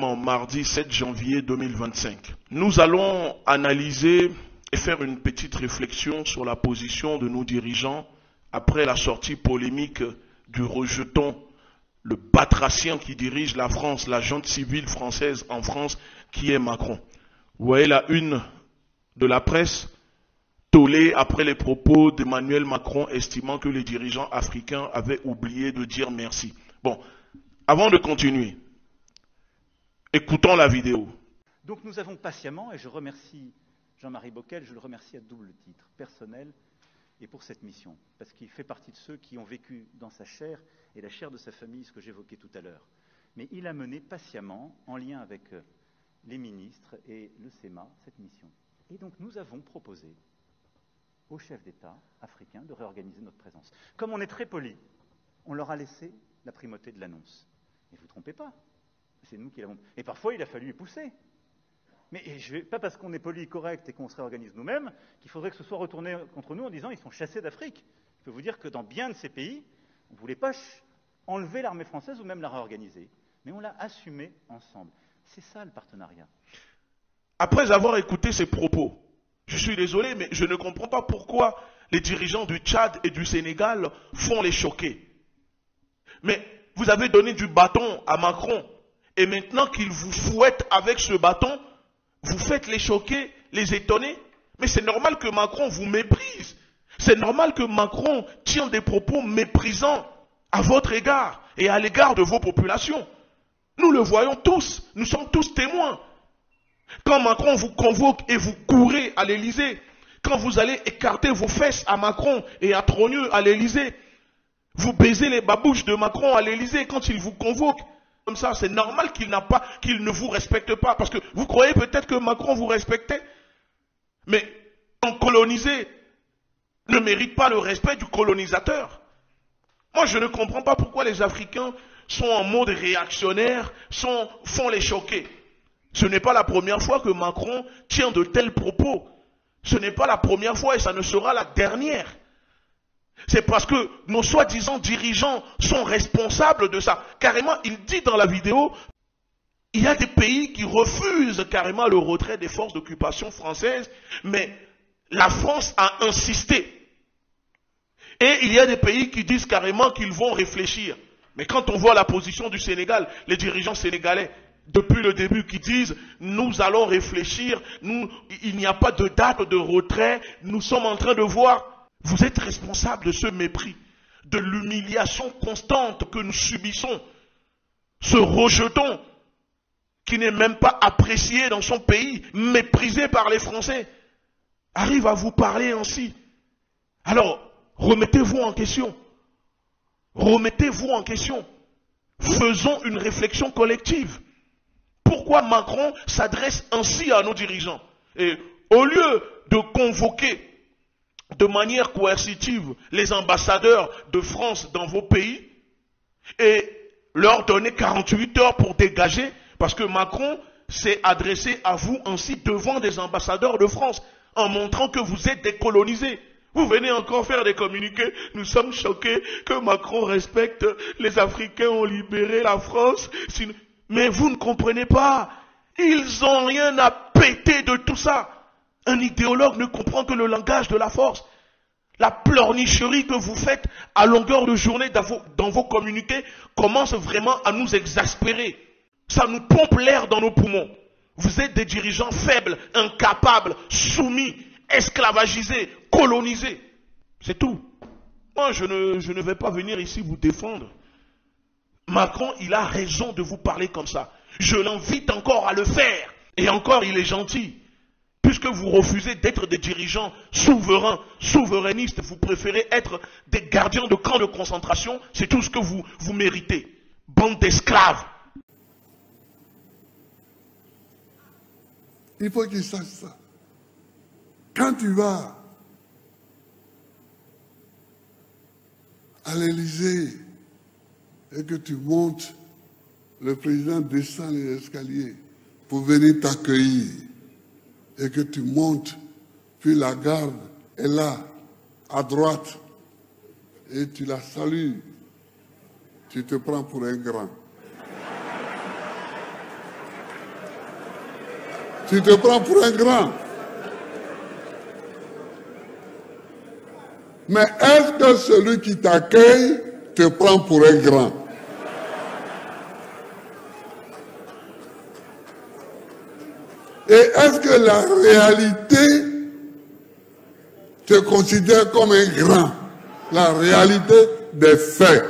sommes mardi 7 janvier 2025. Nous allons analyser et faire une petite réflexion sur la position de nos dirigeants après la sortie polémique du rejeton, le batracien qui dirige la France, la junte civile française en France, qui est Macron. Vous voyez la une de la presse, tollée après les propos d'Emmanuel Macron estimant que les dirigeants africains avaient oublié de dire merci. Bon, avant de continuer, écoutons la vidéo. Donc nous avons patiemment, et je remercie Jean-Marie Bockel, je le remercie à double titre, personnel et pour cette mission, parce qu'il fait partie de ceux qui ont vécu dans sa chair et la chair de sa famille, ce que j'évoquais tout à l'heure. Mais il a mené patiemment, en lien avec les ministres et le SEMA, cette mission. Et donc nous avons proposé aux chefs d'État africains de réorganiser notre présence. Comme on est très poli, on leur a laissé la primauté de l'annonce. Mais vous ne vous trompez pas, c'est nous qui l'avons... Et parfois, il a fallu les pousser. Mais pas parce qu'on est poli, correct et qu'on se réorganise nous-mêmes, qu'il faudrait que ce soit retourné contre nous en disant ils sont chassés d'Afrique. Je peux vous dire que dans bien de ces pays, on ne voulait pas enlever l'armée française ou même la réorganiser. Mais on l'a assumé ensemble. C'est ça le partenariat. Après avoir écouté ces propos, je suis désolé, mais je ne comprends pas pourquoi les dirigeants du Tchad et du Sénégal font les choquer. Mais vous avez donné du bâton à Macron, et maintenant qu'il vous fouette avec ce bâton, vous faites les choquer, les étonner. Mais c'est normal que Macron vous méprise. C'est normal que Macron tienne des propos méprisants à votre égard et à l'égard de vos populations. Nous le voyons tous, nous sommes tous témoins. Quand Macron vous convoque et vous courez à l'Élysée, quand vous allez écarter vos fesses à Macron et à Trogneux à l'Élysée, vous baisez les babouches de Macron à l'Élysée quand il vous convoque. Comme ça, c'est normal qu'il ne vous respecte pas. Parce que vous croyez peut-être que Macron vous respectait. Mais un colonisé ne mérite pas le respect du colonisateur. Moi, je ne comprends pas pourquoi les Africains sont en mode réactionnaire, font les choquer. Ce n'est pas la première fois que Macron tient de tels propos. Ce n'est pas la première fois et ça ne sera la dernière. C'est parce que nos soi-disant dirigeants sont responsables de ça. Carrément, il dit dans la vidéo, il y a des pays qui refusent carrément le retrait des forces d'occupation françaises, mais la France a insisté. Et il y a des pays qui disent carrément qu'ils vont réfléchir. Mais quand on voit la position du Sénégal, les dirigeants sénégalais, depuis le début, qui disent « Nous allons réfléchir, il n'y a pas de date de retrait, nous sommes en train de voir ». Vous êtes responsable de ce mépris, de l'humiliation constante que nous subissons. Ce rejeton qui n'est même pas apprécié dans son pays, méprisé par les Français, arrive à vous parler ainsi. Alors, remettez-vous en question. Remettez-vous en question. Faisons une réflexion collective. Pourquoi Macron s'adresse ainsi à nos dirigeants? Et au lieu de convoquer de manière coercitive les ambassadeurs de France dans vos pays et leur donner 48 heures pour dégager, parce que Macron s'est adressé à vous ainsi devant des ambassadeurs de France en montrant que vous êtes décolonisés. Vous venez encore faire des communiqués, nous sommes choqués que Macron respecte, les Africains ont libéré la France. Mais vous ne comprenez pas, ils n'ont rien à péter de tout ça. Un idéologue ne comprend que le langage de la force. La pleurnicherie que vous faites à longueur de journée dans vos communiqués commence vraiment à nous exaspérer. Ça nous pompe l'air dans nos poumons. Vous êtes des dirigeants faibles, incapables, soumis, esclavagisés, colonisés. C'est tout. Moi, je ne vais pas venir ici vous défendre. Macron, il a raison de vous parler comme ça. Je l'invite encore à le faire. Et encore, il est gentil. Puisque vous refusez d'être des dirigeants souverains, souverainistes, vous préférez être des gardiens de camps de concentration, c'est tout ce que vous méritez. Bande d'esclaves. Il faut qu'ils sachent ça. Quand tu vas à l'Élysée et que tu montes, le président descend les escaliers pour venir t'accueillir. Et que tu montes, puis la garde est là, à droite, et tu la salues, tu te prends pour un grand. Tu te prends pour un grand. Mais est-ce que celui qui t'accueille te prend pour un grand? Et est-ce que la réalité te considère comme un grand? La réalité des faits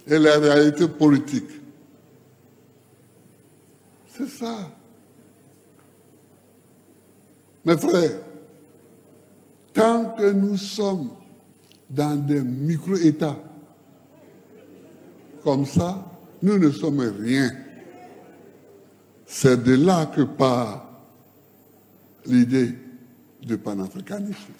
et la réalité politique. C'est ça. Mes frères, tant que nous sommes dans des micro-États comme ça, nous ne sommes rien. C'est de là que part l'idée du panafricanisme.